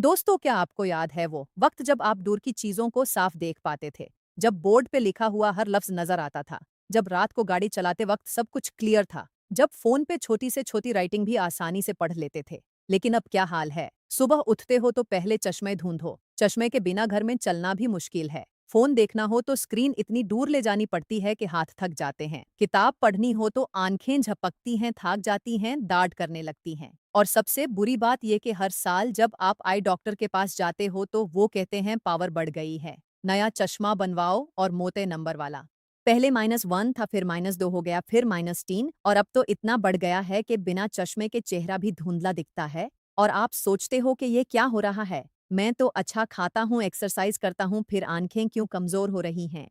दोस्तों, क्या आपको याद है वो वक्त जब आप दूर की चीजों को साफ देख पाते थे, जब बोर्ड पे लिखा हुआ हर लफ्ज नजर आता था, जब रात को गाड़ी चलाते वक्त सब कुछ क्लियर था, जब फोन पे छोटी से छोटी राइटिंग भी आसानी से पढ़ लेते थे। लेकिन अब क्या हाल है? सुबह उठते हो तो पहले चश्मे ढूंढो, चश्मे के बिना घर में चलना भी मुश्किल है। फोन देखना हो तो स्क्रीन इतनी दूर ले जानी पड़ती है कि हाथ थक जाते हैं। किताब पढ़नी हो तो आंखें झपकती हैं, थक जाती हैं, दाढ़ करने लगती हैं। और सबसे बुरी बात यह कि हर साल जब आप आई डॉक्टर के पास जाते हो तो वो कहते हैं पावर बढ़ गई है, नया चश्मा बनवाओ और मोटे नंबर वाला। पहले -1 था, फिर -2 हो गया, फिर -3 और अब तो इतना बढ़ गया है कि बिना चश्मे के चेहरा भी धुंधला दिखता है। और आप सोचते हो कि ये क्या हो रहा है? मैं तो अच्छा खाता हूँ, एक्सरसाइज करता हूँ, फिर आंखें क्यों कमजोर हो रही हैं?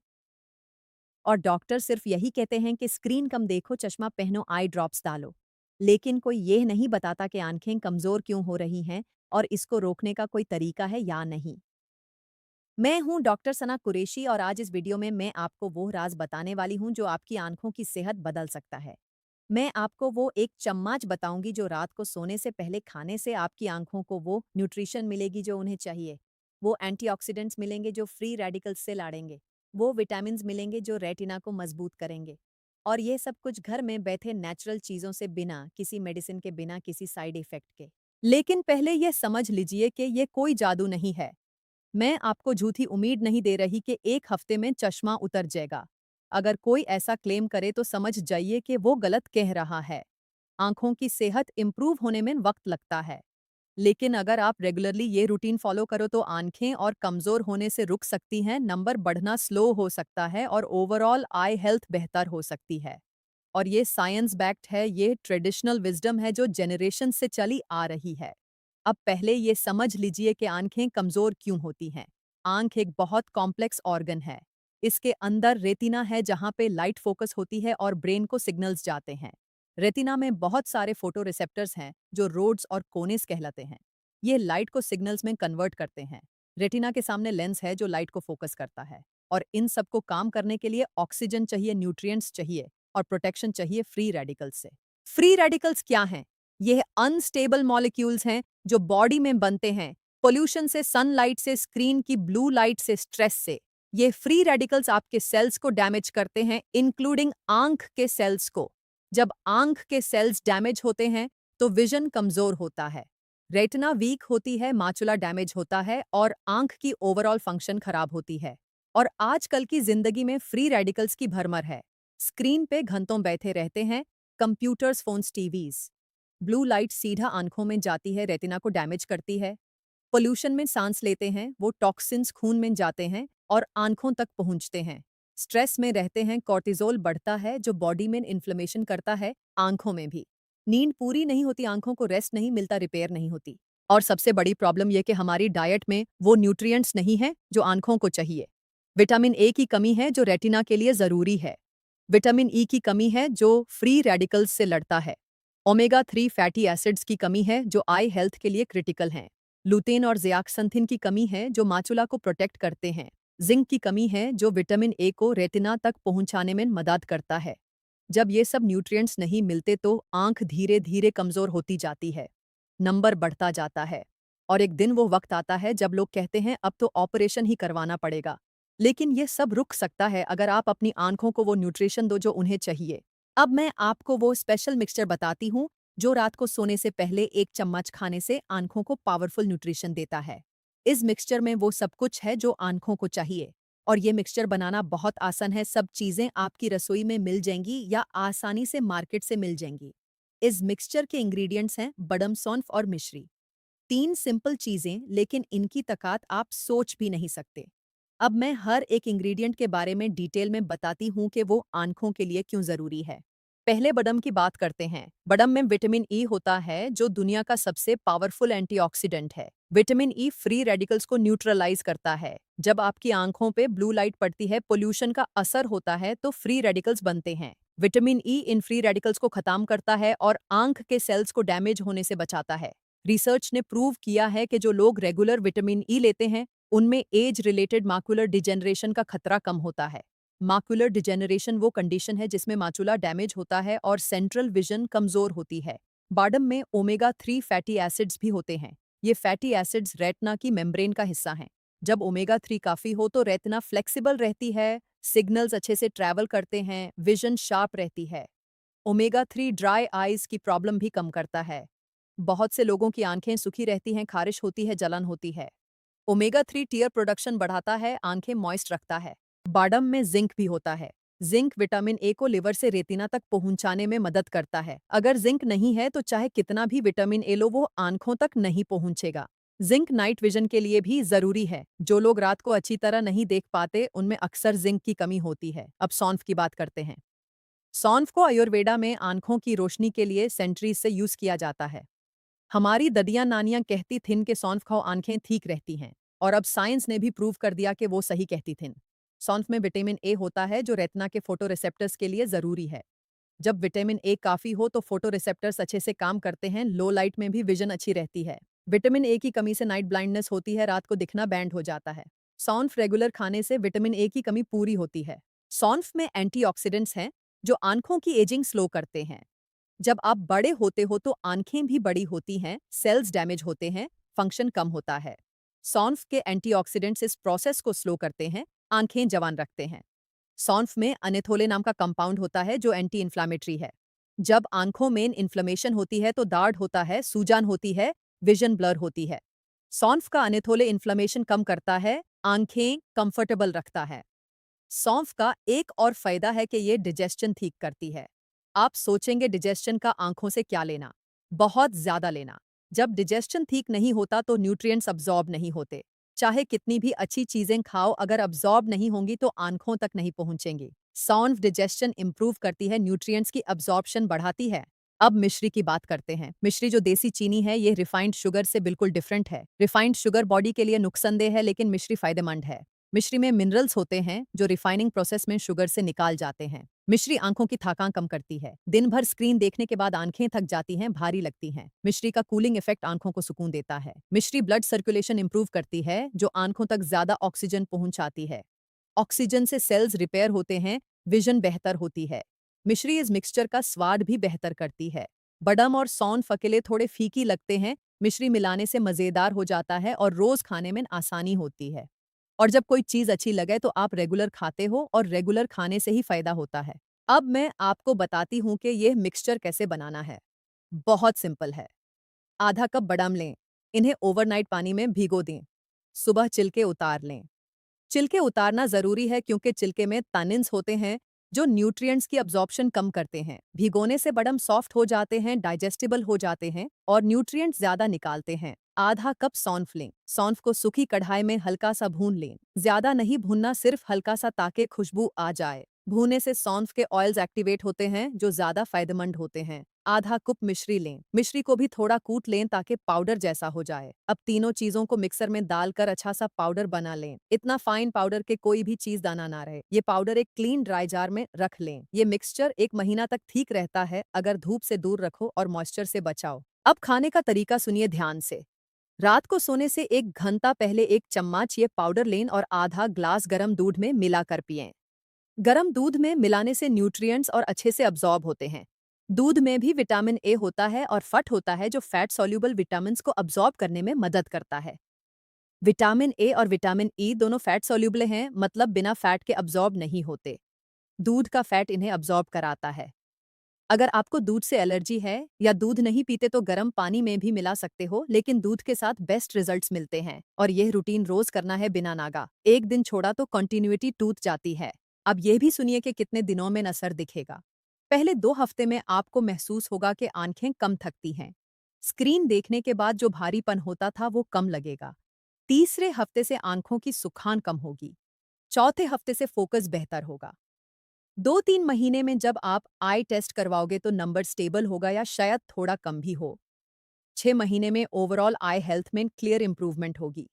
और डॉक्टर सिर्फ यही कहते हैं कि स्क्रीन कम देखो, चश्मा पहनो, आई ड्रॉप्स डालो। लेकिन कोई यह नहीं बताता कि आंखें कमजोर क्यों हो रही हैं और इसको रोकने का कोई तरीका है या नहीं। मैं हूं डॉक्टर सना कुरैशी और आज इस वीडियो में मैं आपको वो राज बताने वाली हूं जो आपकी आंखों की सेहत बदल सकता है। मैं आपको वो एक चम्मच बताऊंगी जो रात को सोने से पहले खाने से आपकी आंखों को वो न्यूट्रिशन मिलेगी जो उन्हें चाहिए। वो एंटीऑक्सीडेंट्स मिलेंगे जो फ्री रेडिकल्स से लड़ेंगे। वो विटामिन्स मिलेंगे जो रेटिना को मजबूत करेंगे। और ये सब कुछ घर में बैठे नेचुरल चीज़ों से, बिना किसी मेडिसिन के, बिना किसी साइड इफ़ेक्ट के। लेकिन पहले ये समझ लीजिए कि ये कोई जादू नहीं है। मैं आपको झूठी उम्मीद नहीं दे रही कि एक हफ्ते में चश्मा उतर जाएगा। अगर कोई ऐसा क्लेम करे तो समझ जाइए कि वो गलत कह रहा है। आंखों की सेहत इंप्रूव होने में वक्त लगता है, लेकिन अगर आप रेगुलरली ये रूटीन फॉलो करो तो आंखें और कमजोर होने से रुक सकती हैं, नंबर बढ़ना स्लो हो सकता है और ओवरऑल आई हेल्थ बेहतर हो सकती है। और ये साइंस बैक्ड है, ये ट्रेडिशनल विजडम है जो जनरेशन से चली आ रही है। अब पहले ये समझ लीजिए कि आंखें कमजोर क्यों होती हैं। आंख एक बहुत कॉम्प्लेक्स ऑर्गन है। इसके अंदर रेटिना है जहाँ पे लाइट फोकस होती है और ब्रेन को सिग्नल्स जाते हैं। रेटिना में बहुत सारे फोटो रिसेप्टर्स हैं जो रोड्स और कोनेस कहलाते हैं। ये लाइट को सिग्नल्स में कन्वर्ट करते हैं। रेटिना के सामने लेंस है जो लाइट को फोकस करता है। और इन सबको काम करने के लिए ऑक्सीजन चाहिए, न्यूट्रिएंट्स चाहिए और प्रोटेक्शन चाहिए फ्री रेडिकल्स से। फ्री रेडिकल्स क्या हैं? यह अनस्टेबल मॉलिक्यूल्स हैं जो बॉडी में बनते हैं पोल्यूशन से, सनलाइट से, स्क्रीन की ब्लू लाइट से, स्ट्रेस से। ये फ्री रेडिकल्स आपके सेल्स को डैमेज करते हैं, इंक्लूडिंग आंख के सेल्स को। जब आंख के सेल्स डैमेज होते हैं तो विजन कमजोर होता है, रेटिना वीक होती है, माचुला डैमेज होता है और आंख की ओवरऑल फंक्शन खराब होती है। और आजकल की जिंदगी में फ्री रेडिकल्स की भरमर है। स्क्रीन पे घंटों बैठे रहते हैं, computers, phones, TVs. Blue light सीधा आंखों में जाती है, रेटिना को डैमेज करती है। पोल्यूशन में सांस लेते हैं, वो टॉक्सिन्स खून में जाते हैं और आंखों तक पहुंचते हैं। स्ट्रेस में रहते हैं, कॉर्टिजोल बढ़ता है जो बॉडी में इन्फ्लेमेशन करता है, आंखों में भी। नींद पूरी नहीं होती, आंखों को रेस्ट नहीं मिलता, रिपेयर नहीं होती। और सबसे बड़ी प्रॉब्लम यह कि हमारी डाइट में वो न्यूट्रिएंट्स नहीं है जो आंखों को चाहिए। विटामिन ए की कमी है जो रेटिना के लिए जरूरी है। विटामिन ई की कमी है जो फ्री रेडिकल्स से लड़ता है। ओमेगा 3 फैटी एसिड्स की कमी है जो आई हेल्थ के लिए क्रिटिकल हैं। लुतेन और ज़ियाक्संथिन की कमी है जो माचुला को प्रोटेक्ट करते हैं। जिंक की कमी है जो विटामिन ए को रेटिना तक पहुंचाने में मदद करता है। जब ये सब न्यूट्रिएंट्स नहीं मिलते तो आंख धीरे धीरे कमजोर होती जाती है, नंबर बढ़ता जाता है। और एक दिन वो वक्त आता है जब लोग कहते हैं अब तो ऑपरेशन ही करवाना पड़ेगा। लेकिन ये सब रुक सकता है अगर आप अपनी आंखों को वो न्यूट्रिशन दो जो उन्हें चाहिए। अब मैं आपको वो स्पेशल मिक्सचर बताती हूँ जो रात को सोने से पहले एक चम्मच खाने से आंखों को पावरफुल न्यूट्रिशन देता है। इस मिक्सचर में वो सब कुछ है जो आंखों को चाहिए। और ये मिक्सचर बनाना बहुत आसान है, सब चीज़ें आपकी रसोई में मिल जाएंगी या आसानी से मार्केट से मिल जाएंगी। इस मिक्सचर के इंग्रेडिएंट्स हैं बडम, सौंफ और मिश्री। 3 सिंपल चीज़ें, लेकिन इनकी ताकत आप सोच भी नहीं सकते। अब मैं हर एक इंग्रेडिएंट के बारे में डिटेल में बताती हूँ कि वो आंखों के लिए क्यों ज़रूरी है। पहले बडम की बात करते हैं। बडम में विटामिन ई होता है जो दुनिया का सबसे पावरफुल एंटीऑक्सीडेंट है। विटामिन ई फ्री रेडिकल्स को न्यूट्रलाइज करता है। जब आपकी आंखों पे ब्लू लाइट पड़ती है, पोल्यूशन का असर होता है तो फ्री रेडिकल्स बनते हैं। Vitamin E in free radicals को खत्म करता है और आंख के सेल्स को डैमेज होने से बचाता है। रिसर्च ने प्रूव किया है कि जो लोग रेगुलर विटामिन ई लेते हैं उनमें एज रिलेटेड माकुलर डिजेनरेशन का खतरा कम होता है। माकुलर डिजेनरेशन वो कंडीशन है जिसमें माचुला डैमेज होता है और सेंट्रल विजन कमजोर होती है। बाडम में ओमेगा 3 फैटी एसिड्स भी होते हैं ये फैटी एसिड्स रेटिना की मेम्ब्रेन का हिस्सा हैं। जब ओमेगा 3 काफ़ी हो तो रेटिना फ्लेक्सिबल रहती है, सिग्नल्स अच्छे से ट्रैवल करते हैं, विजन शार्प रहती है। ओमेगा 3 ड्राई आईज की प्रॉब्लम भी कम करता है। बहुत से लोगों की आंखें सूखी रहती हैं, खारिश होती है, जलन होती है। ओमेगा 3 टीयर प्रोडक्शन बढ़ाता है, आंखें मॉइस्ट रखता है। बादाम में जिंक भी होता है। जिंक विटामिन ए को लिवर से रेटिना तक पहुंचाने में मदद करता है। अगर जिंक नहीं है तो चाहे कितना भी विटामिन ए लो वो आंखों तक नहीं पहुंचेगा। जिंक नाइट विजन के लिए भी जरूरी है। जो लोग रात को अच्छी तरह नहीं देख पाते उनमें अक्सर जिंक की कमी होती है। अब सौंफ की बात करते हैं। सौंफ को आयुर्वेदा में आंखों की रोशनी के लिए सेंचुरीज से यूज किया जाता है। हमारी ददियां नानियां कहती थिन कि सौंफ खाओ आंखें ठीक रहती हैं, और अब साइंस ने भी प्रूव कर दिया कि वो सही कहती थिन। सौंफ में विटामिन ए होता है जो रेटिना के फोटो रिसेप्टर्स के लिए जरूरी है। जब विटामिन ए काफी हो तो फोटो रिसेप्टर्स अच्छे से काम करते हैं, लो लाइट में भी विजन अच्छी रहती है। विटामिन ए की कमी से नाइट ब्लाइंडनेस होती है, रात को दिखना बैंड हो जाता है। सौंफ रेगुलर खाने से विटामिन ए की कमी पूरी होती है। सौंफ में एंटीऑक्सीडेंट्स हैं जो आंखों की एजिंग स्लो करते हैं। जब आप बड़े होते हो तो आंखें भी बड़ी होती हैं, सेल्स डैमेज होते हैं, फंक्शन कम होता है। सौंफ के एंटीऑक्सीडेंट्स इस प्रोसेस को स्लो करते हैं, आंखें जवान रखते हैं। सौंफ में अनेथोले नाम का कंपाउंड होता है जो एंटी इन्फ्लामेटरी है। जब आंखों में इन्फ्लेमेशन होती है तो दाढ़ होता है, सूजन होती है, विजन ब्लर होती है। सौंफ का अनेथोले इन्फ्लेमेशन कम करता है, आंखें कंफर्टेबल रखता है। सौंफ का एक और फायदा है कि ये डिजेस्शन ठीक करती है। आप सोचेंगे डिजेस्शन का आंखों से क्या लेना? बहुत ज्यादा लेना। जब डिजेस्शन ठीक नहीं होता तो न्यूट्रिएंट्स अब्जॉर्ब नहीं होते। चाहे कितनी भी अच्छी चीजें खाओ, अगर अब्जॉर्ब नहीं होंगी तो आंखों तक नहीं पहुंचेंगी। सौंफ डिजेस्शन इंप्रूव करती है, न्यूट्रिएंट्स की अब्जॉर्प्शन बढ़ाती है। अब मिश्री की बात करते हैं। मिश्री जो देसी चीनी है ये रिफाइंड शुगर से बिल्कुल डिफरेंट है। रिफाइंड शुगर बॉडी के लिए नुकसानदेह है लेकिन मिश्री फायदेमंद है। मिश्री में मिनरल्स होते हैं जो रिफाइनिंग प्रोसेस में शुगर से निकाल जाते हैं। मिश्री आंखों की थकान कम करती है। दिन भर स्क्रीन देखने के बाद आंखें थक जाती हैं, भारी लगती हैं। मिश्री का कूलिंग इफेक्ट आंखों को सुकून देता है। मिश्री ब्लड सर्कुलेशन इंप्रूव करती है जो आंखों तक ज्यादा ऑक्सीजन पहुंचाती है। ऑक्सीजन से सेल्स रिपेयर होते हैं, विजन बेहतर होती है। मिश्री इस मिक्सचर का स्वाद भी बेहतर करती है। बादाम और सौंफ अकेले थोड़े फीकी लगते हैं, मिश्री मिलाने से मजेदार हो जाता है और रोज खाने में आसानी होती है। और जब कोई चीज अच्छी लगे तो आप रेगुलर खाते हो और रेगुलर खाने से ही फायदा होता है। अब मैं आपको बताती हूँ कि यह मिक्सचर कैसे बनाना है। बहुत सिंपल है। आधा कप बादाम लें, इन्हें ओवरनाइट पानी में भिगो दें। सुबह छिलके उतार लें। छिलके उतारना जरूरी है क्योंकि छिलके में टैनिन्स होते हैं जो न्यूट्रिएंट्स की अब्जॉर्प्शन कम करते हैं। भिगोने से बादाम सॉफ्ट हो जाते हैं, डाइजेस्टिबल हो जाते हैं और न्यूट्रिएंट्स ज्यादा निकालते हैं। आधा कप सौंफ लें। सौंफ को सूखी कढ़ाई में हल्का सा भून लें। ज्यादा नहीं भूनना, सिर्फ हल्का सा ताकि खुशबू आ जाए। भूने से सौंफ के ऑयल्स एक्टिवेट होते हैं जो ज्यादा फायदेमंद होते हैं। आधा कप मिश्री लें। मिश्री को भी थोड़ा कूट लें ताकि पाउडर जैसा हो जाए। अब तीनों चीजों को मिक्सर में डालकर अच्छा सा पाउडर बना लें। इतना फाइन पाउडर के कोई भी चीज दाना ना रहे। ये पाउडर एक क्लीन ड्राई जार में रख लें। ये मिक्सचर 1 महीना तक ठीक रहता है अगर धूप से दूर रखो और मॉइस्चर से बचाओ। अब खाने का तरीका सुनिए ध्यान से। रात को सोने से 1 घंटा पहले 1 चम्मच ये पाउडर लें और आधा ग्लास गर्म दूध में मिलाकर पिएं। गर्म दूध में मिलाने से न्यूट्रिएंट्स और अच्छे से अब्जॉर्ब होते हैं। दूध में भी विटामिन ए होता है और फट होता है जो फैट सॉल्युबल विटामिन्स को अब्जॉर्ब करने में मदद करता है। विटामिन ए और विटामिन ई दोनों फैट सॉल्युबल हैं, मतलब बिना फैट के अब्जॉर्ब नहीं होते। दूध का फैट इन्हें अब्जॉर्ब कराता है। अगर आपको दूध से एलर्जी है या दूध नहीं पीते तो गर्म पानी में भी मिला सकते हो, लेकिन दूध के साथ बेस्ट रिजल्ट्स मिलते हैं। और यह रूटीन रोज करना है बिना नागा। एक दिन छोड़ा तो कंटिन्यूटी टूट जाती है। अब यह भी सुनिए कि कितने दिनों में असर दिखेगा। पहले 2 हफ्ते में आपको महसूस होगा कि आंखें कम थकती हैं। स्क्रीन देखने के बाद जो भारीपन होता था वो कम लगेगा। तीसरे हफ्ते से आंखों की सुखान कम होगी। चौथे हफ्ते से फोकस बेहतर होगा। 2-3 महीने में जब आप आई टेस्ट करवाओगे तो नंबर स्टेबल होगा या शायद थोड़ा कम भी हो। 6 महीने में ओवरऑल आई हेल्थ में क्लियर इंप्रूवमेंट होगी।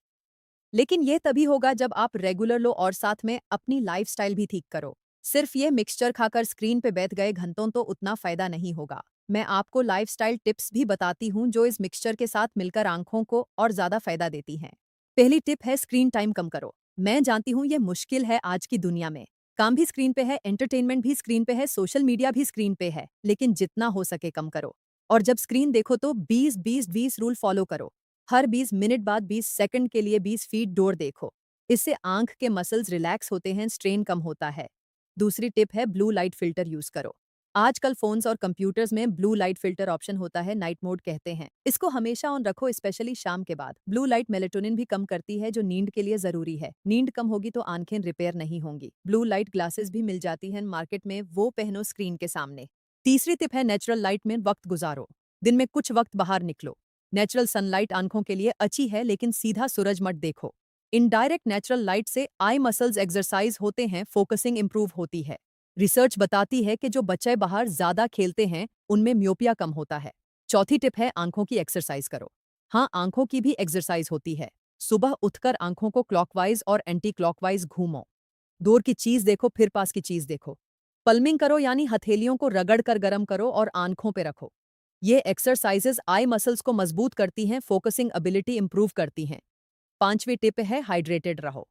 लेकिन यह तभी होगा जब आप रेगुलर लो और साथ में अपनी लाइफस्टाइल भी ठीक करो। सिर्फ ये मिक्सचर खाकर स्क्रीन पे बैठ गए घंटों तो उतना फायदा नहीं होगा। मैं आपको लाइफस्टाइल टिप्स भी बताती हूँ जो इस मिक्सचर के साथ मिलकर आंखों को और ज्यादा फायदा देती हैं। पहली टिप है स्क्रीन टाइम कम करो। मैं जानती हूँ ये मुश्किल है आज की दुनिया में। काम भी स्क्रीन पे है, एंटरटेनमेंट भी स्क्रीन पे है, सोशल मीडिया भी स्क्रीन पे है, लेकिन जितना हो सके कम करो। और जब स्क्रीन देखो तो 20-20-20 रूल फॉलो करो। हर 20 मिनट बाद 20 सेकंड के लिए 20 फीट डोर देखो। इससे आंख के मसल्स रिलैक्स होते हैं, स्ट्रेन कम होता है। दूसरी टिप है ब्लू लाइट फिल्टर यूज करो। आजकल फोन्स और कंप्यूटर्स में ब्लू लाइट फिल्टर ऑप्शन होता है, नाइट मोड कहते हैं। इसको हमेशा ऑन रखो, स्पेशली शाम के बाद। ब्लू लाइट मेलेटोनिन भी कम करती है, जो नींद के लिए जरूरी है। नींद कम होगी तो आंखें रिपेयर नहीं होंगी। ब्लू लाइट ग्लासेस भी मिल जाती हैं मार्केट में, वो पहनो स्क्रीन के सामने। तीसरी टिप है नेचुरल लाइट में वक्त गुजारो। दिन में कुछ वक्त बाहर निकलो। नेचुरल सनलाइट आंखों के लिए अच्छी है, लेकिन सीधा सूरज मत देखो। इनडायरेक्ट नेचुरल लाइट से आई मसल्स एक्सरसाइज होते हैं, फोकसिंग इंप्रूव होती है। रिसर्च बताती है कि जो बच्चे बाहर ज्यादा खेलते हैं उनमें म्योपिया कम होता है। चौथी टिप है आंखों की एक्सरसाइज करो। हाँ, आंखों की भी एक्सरसाइज होती है। सुबह उठकर आंखों को क्लॉकवाइज और एंटी क्लॉकवाइज घूमो। दूर की चीज देखो, फिर पास की चीज देखो। पल्मिंग करो, यानी हथेलियों को रगड़ कर गर्म करो और आंखों पे रखो। ये एक्सरसाइजेज आई मसल्स को मजबूत करती हैं, फोकसिंग एबिलिटी इंप्रूव करती हैं। पांचवी टिप है हाइड्रेटेड रहो।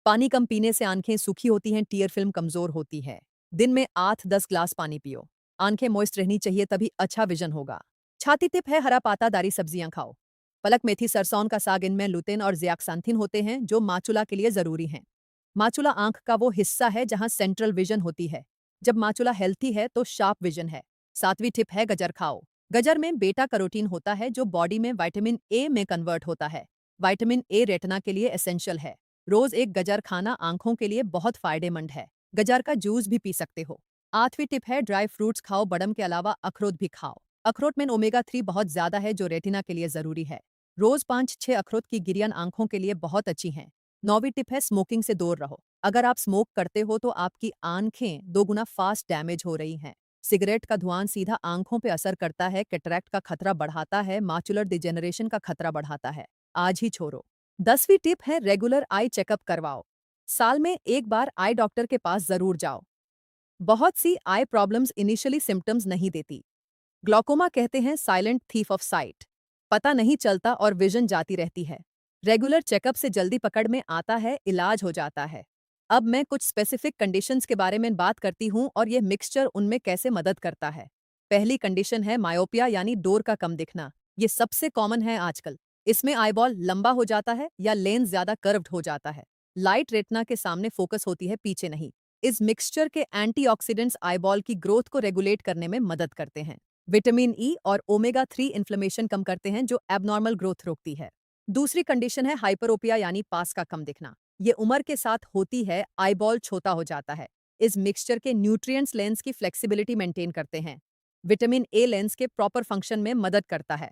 पानी कम पीने से आंखें सूखी होती हैं, टीयर फिल्म कमजोर होती है। दिन में 8-10 ग्लास पानी पियो। आंखें मॉइस्ट रहनी चाहिए, तभी अच्छा विजन होगा। छाती टिप है हरा पातादारी सब्जियां खाओ। पलक मेथी, सरसों का साग, इनमें लुतेन और जियाक्सांथिन होते हैं, जो माचुला के लिए जरूरी हैं। माचुला आंख का वो हिस्सा है जहां सेंट्रल विजन होती है। जब माचुला हेल्थी है तो शार्प विजन है। सातवीं टिप है गजर खाओ। गजर में बेटा कैरोटीन होता है, जो बॉडी में विटामिन ए में कन्वर्ट होता है। विटामिन ए रेटिना के लिए एसेंशियल है। रोज एक गजर खाना आंखों के लिए बहुत फायदेमंद है। गजर का जूस भी पी सकते हो। आठवीं टिप है ड्राई फ्रूट्स खाओ, बदाम के अलावा अखरोट भी खाओ। अखरोट में ओमेगा 3 बहुत ज्यादा है, जो रेटिना के लिए जरूरी है। रोज 5-6 अखरोट की गिरियन आंखों के लिए बहुत अच्छी हैं। नौवीं टिप है स्मोकिंग से दूर रहो। अगर आप स्मोक करते हो तो आपकी आंखें 2 गुना फास्ट डैमेज हो रही हैं। सिगरेट का धुआं सीधा आंखों पे असर करता है, कैटरैक्ट का खतरा बढ़ाता है, माक्युलर डिजेनरेशन का खतरा बढ़ाता है। आज ही छोड़ो। 10वीं टिप है रेगुलर आई चेकअप करवाओ। साल में एक बार आई डॉक्टर के पास जरूर जाओ। बहुत सी आई प्रॉब्लम्स इनिशियली सिम्टम्स नहीं देती। ग्लॉकोमा कहते हैं साइलेंट थीफ ऑफ साइट। पता नहीं चलता और विजन जाती रहती है। रेगुलर चेकअप से जल्दी पकड़ में आता है, इलाज हो जाता है। अब मैं कुछ स्पेसिफिक कंडीशंस के बारे में बात करती हूँ और ये मिक्सचर उनमें कैसे मदद करता है। पहली कंडीशन है मायोपिया, यानी डोर का कम दिखना। ये सबसे कॉमन है आजकल। इसमें आईबॉल लंबा हो जाता है या लेंस ज्यादा कर्व्ड हो जाता है। लाइट रेटिना के सामने फोकस होती है, पीछे नहीं। इस मिक्सचर के एंटीऑक्सीडेंट्स आईबॉल की ग्रोथ को रेगुलेट करने में मदद करते हैं। विटामिन ई और ओमेगा 3 इन्फ्लेमेशन कम करते हैं, जो एबनॉर्मल ग्रोथ रोकती है। दूसरी कंडीशन है हाइपरोपिया, यानी पास का कम दिखना। ये उम्र के साथ होती है, आईबॉल छोटा हो जाता है। इस मिक्सचर के न्यूट्रिएंट्स लेंस की फ्लेक्सिबिलिटी मेंटेन करते हैं। विटामिन ए लेंस के प्रॉपर फंक्शन में मदद करता है।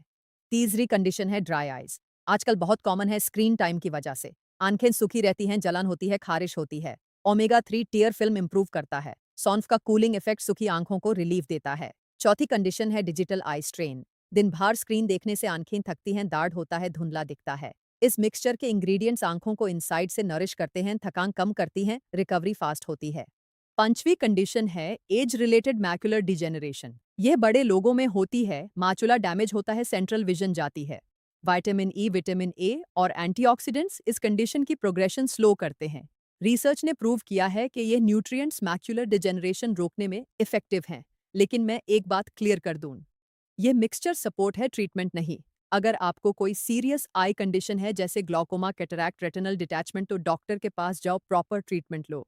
तीसरी कंडीशन है ड्राई आइज। आजकल बहुत कॉमन है स्क्रीन टाइम की वजह से। आंखें सूखी रहती हैं, जलन होती है, खारिश होती है। ओमेगा 3 टीयर फिल्म इंप्रूव करता है। सौंफ का कूलिंग इफेक्ट सूखी आंखों को रिलीफ देता है। चौथी कंडीशन है डिजिटल आई स्ट्रेन। दिन भर स्क्रीन देखने से आंखें थकती हैं, दाढ़ होता है, धुंधला दिखता है। इस मिक्सचर के इंग्रेडिएंट्स आंखों को इनसाइड से नरिश करते हैं, थकान कम करती हैं, रिकवरी फास्ट होती है। पांचवी कंडीशन है एज रिलेटेड मैक्युलर डिजेनरेशन। यह बड़े लोगों में होती है। माचुला डैमेज होता है, सेंट्रल विजन जाती है। विटामिन ई, विटामिन ए और एंटीऑक्सीडेंट्स इस कंडीशन की प्रोग्रेशन स्लो करते हैं। रिसर्च ने प्रूव किया है कि ये न्यूट्रिएंट्स मैक्युलर डिजेनरेशन रोकने में इफेक्टिव हैं। लेकिन मैं एक बात क्लियर कर दूं, ये मिक्सचर सपोर्ट है, ट्रीटमेंट नहीं। अगर आपको कोई सीरियस आई कंडीशन है जैसे ग्लॉकोमा, कैटरैक्ट, रेटिनल डिटैचमेंट, तो डॉक्टर के पास जाओ, प्रॉपर ट्रीटमेंट लो।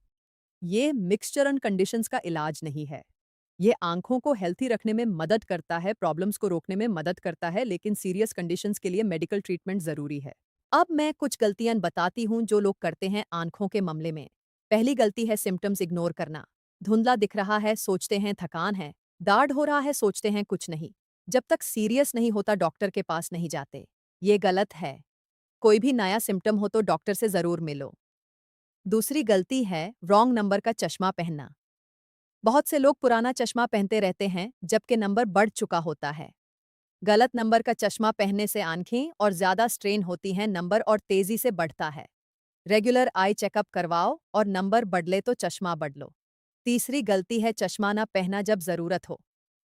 ये मिक्सचर एंड कंडीशंस का इलाज नहीं है। ये आंखों को हेल्थी रखने में मदद करता है, प्रॉब्लम्स को रोकने में मदद करता है, लेकिन सीरियस कंडीशंस के लिए मेडिकल ट्रीटमेंट जरूरी है। अब मैं कुछ गलतियां बताती हूं जो लोग करते हैं आंखों के मामले में। पहली गलती है सिम्टम्स इग्नोर करना। धुंधला दिख रहा है, सोचते हैं थकान है। दाढ़ हो रहा है, सोचते हैं कुछ नहीं। जब तक सीरियस नहीं होता डॉक्टर के पास नहीं जाते। ये गलत है। कोई भी नया सिम्टम हो तो डॉक्टर से जरूर मिलो। दूसरी गलती है रॉन्ग नंबर का चश्मा पहनना। बहुत से लोग पुराना चश्मा पहनते रहते हैं जबकि नंबर बढ़ चुका होता है। गलत नंबर का चश्मा पहनने से आंखें और ज्यादा स्ट्रेन होती हैं, नंबर और तेजी से बढ़ता है। रेगुलर आई चेकअप करवाओ और नंबर बढ़ले तो चश्मा बदलो। तीसरी गलती है चश्मा ना पहना जब जरूरत हो।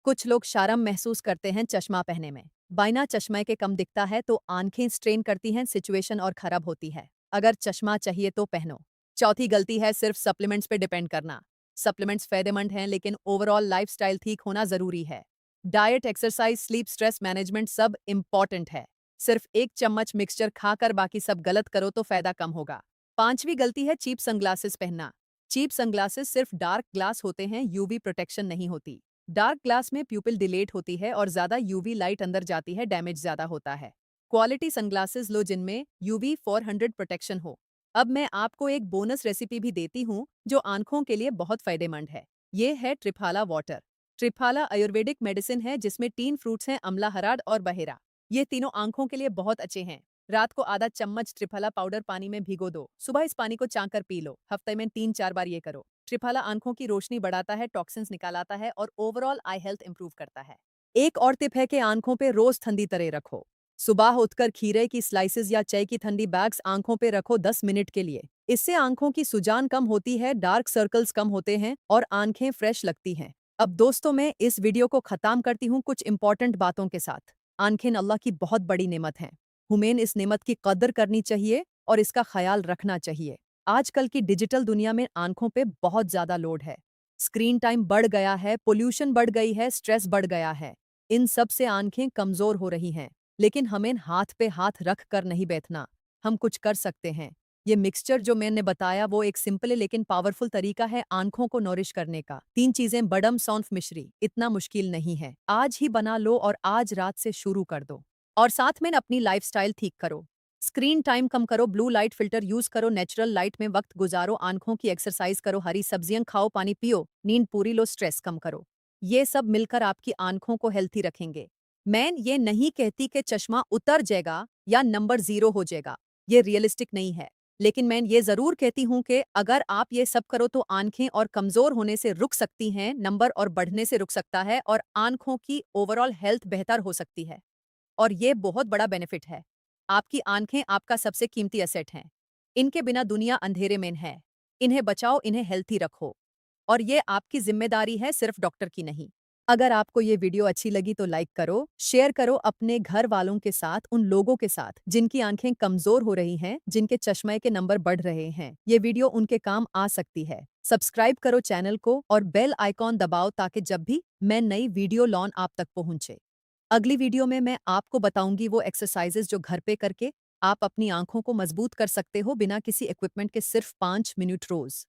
कुछ लोग शर्म महसूस करते हैं चश्मा पहने में। बिना चश्मे के कम दिखता है तो आंखें स्ट्रेन करती हैं, सिचुएशन और खराब होती है। अगर चश्मा चाहिए तो पहनो। चौथी गलती है सिर्फ सप्लीमेंट्स पे डिपेंड करना। सप्लीमेंट्स फायदेमंद हैं, लेकिन ओवरऑल लाइफस्टाइल ठीक होना जरूरी है। Diet, exercise, sleep, stress management सब इम्पॉर्टेंट है। सिर्फ 1 चम्मच मिक्सचर खाकर बाकी सब गलत करो तो फायदा कम होगा। 5वीं गलती है चीप सनग्लासेस पहनना। चीप सनग्लासेस सिर्फ डार्क ग्लास होते हैं, यूवी प्रोटेक्शन नहीं होती। डार्क ग्लास में प्यूपिल डिलेट होती है और ज्यादा यूवी लाइट अंदर जाती है, डैमेज ज्यादा होता है। क्वालिटी सनग्लासेस लो जिनमें यूवी 400 प्रोटेक्शन हो। अब मैं आपको एक बोनस रेसिपी भी देती हूँ जो आंखों के लिए बहुत फायदेमंद है। ये है ट्रिफाला वाटर। ट्रिफाला आयुर्वेदिक मेडिसिन है जिसमें 3 फ्रूट्स हैं, अमला, हराद और बहेरा। ये तीनों आंखों के लिए बहुत अच्छे हैं। रात को आधा चम्मच ट्रिफाला पाउडर पानी में भिगो दो, सुबह इस पानी को छानकर पी लो। हफ्ते में 3-4 बार ये करो। ट्रिफाला आंखों की रोशनी बढ़ाता है, टॉक्सिन्स निकालता है और ओवरऑल आई हेल्थ इंप्रूव करता है। एक और टिप है कि आंखों पे रोज ठंडी तरह रखो। सुबह उठकर खीरे की स्लाइसेस या चाय की ठंडी बैग्स आंखों पे रखो 10 मिनट के लिए। इससे आंखों की सुजान कम होती है, डार्क सर्कल्स कम होते हैं और आंखें फ्रेश लगती हैं। अब दोस्तों, मैं इस वीडियो को खत्म करती हूँ कुछ इंपॉर्टेंट बातों के साथ। आंखें अल्लाह की बहुत बड़ी नेमत हैं। हमें इस नेमत की कदर करनी चाहिए और इसका ख्याल रखना चाहिए। आजकल की डिजिटल दुनिया में आंखों पे बहुत ज्यादा लोड है। स्क्रीन टाइम बढ़ गया है, पोल्यूशन बढ़ गई है, स्ट्रेस बढ़ गया है। इन सब से आंखें कमजोर हो रही हैं। लेकिन हमें हाथ पे हाथ रख कर नहीं बैठना। हम कुछ कर सकते हैं। ये मिक्सचर जो मैंने बताया वो एक सिंपल है लेकिन पावरफुल तरीका है आंखों को नॉरिश करने का। 3 चीजें, बडम, सौंफ, मिश्री। इतना मुश्किल नहीं है। आज ही बना लो और आज रात से शुरू कर दो। और साथ में अपनी लाइफस्टाइल ठीक करो। स्क्रीन टाइम कम करो, ब्लू लाइट फिल्टर यूज करो, नेचुरल लाइट में वक्त गुजारो, आंखों की एक्सरसाइज करो, हरी सब्जियां खाओ, पानी पियो, नींद पूरी लो, स्ट्रेस कम करो। ये सब मिलकर आपकी आंखों को हेल्थी रखेंगे। मैं ये नहीं कहती कि चश्मा उतर जाएगा या नंबर 0 हो जाएगा। ये रियलिस्टिक नहीं है। लेकिन मैं ये जरूर कहती हूँ कि अगर आप ये सब करो तो आंखें और कमजोर होने से रुक सकती हैं, नंबर और बढ़ने से रुक सकता है और आंखों की ओवरऑल हेल्थ बेहतर हो सकती है। और ये बहुत बड़ा बेनिफिट है। आपकी आंखें आपका सबसे कीमती एसेट हैं। इनके बिना दुनिया अंधेरे में है। इन्हें बचाओ, इन्हें हेल्थी रखो। और ये आपकी जिम्मेदारी है, सिर्फ डॉक्टर की नहीं। अगर आपको ये वीडियो अच्छी लगी तो लाइक करो, शेयर करो अपने घर वालों के साथ, उन लोगों के साथ जिनकी आंखें कमजोर हो रही हैं, जिनके चश्मे के नंबर बढ़ रहे हैं। ये वीडियो उनके काम आ सकती है। सब्सक्राइब करो चैनल को और बेल आइकॉन दबाओ ताकि जब भी मैं नई वीडियो लॉन्च आप तक पहुंचे। अगली वीडियो में मैं आपको बताऊंगी वो एक्सरसाइजेज जो घर पे करके आप अपनी आंखों को मजबूत कर सकते हो बिना किसी इक्विपमेंट के, सिर्फ 5 मिनट रोज।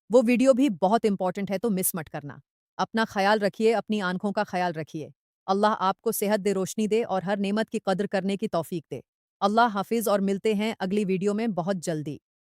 वो वीडियो भी बहुत इंपॉर्टेंट है तो मिस मत करना। अपना ख्याल रखिए, अपनी आंखों का ख्याल रखिए। अल्लाह आपको सेहत दे, रोशनी दे और हर नेमत की कदर करने की तौफीक दे। अल्लाह हाफिज और मिलते हैं अगली वीडियो में बहुत जल्दी।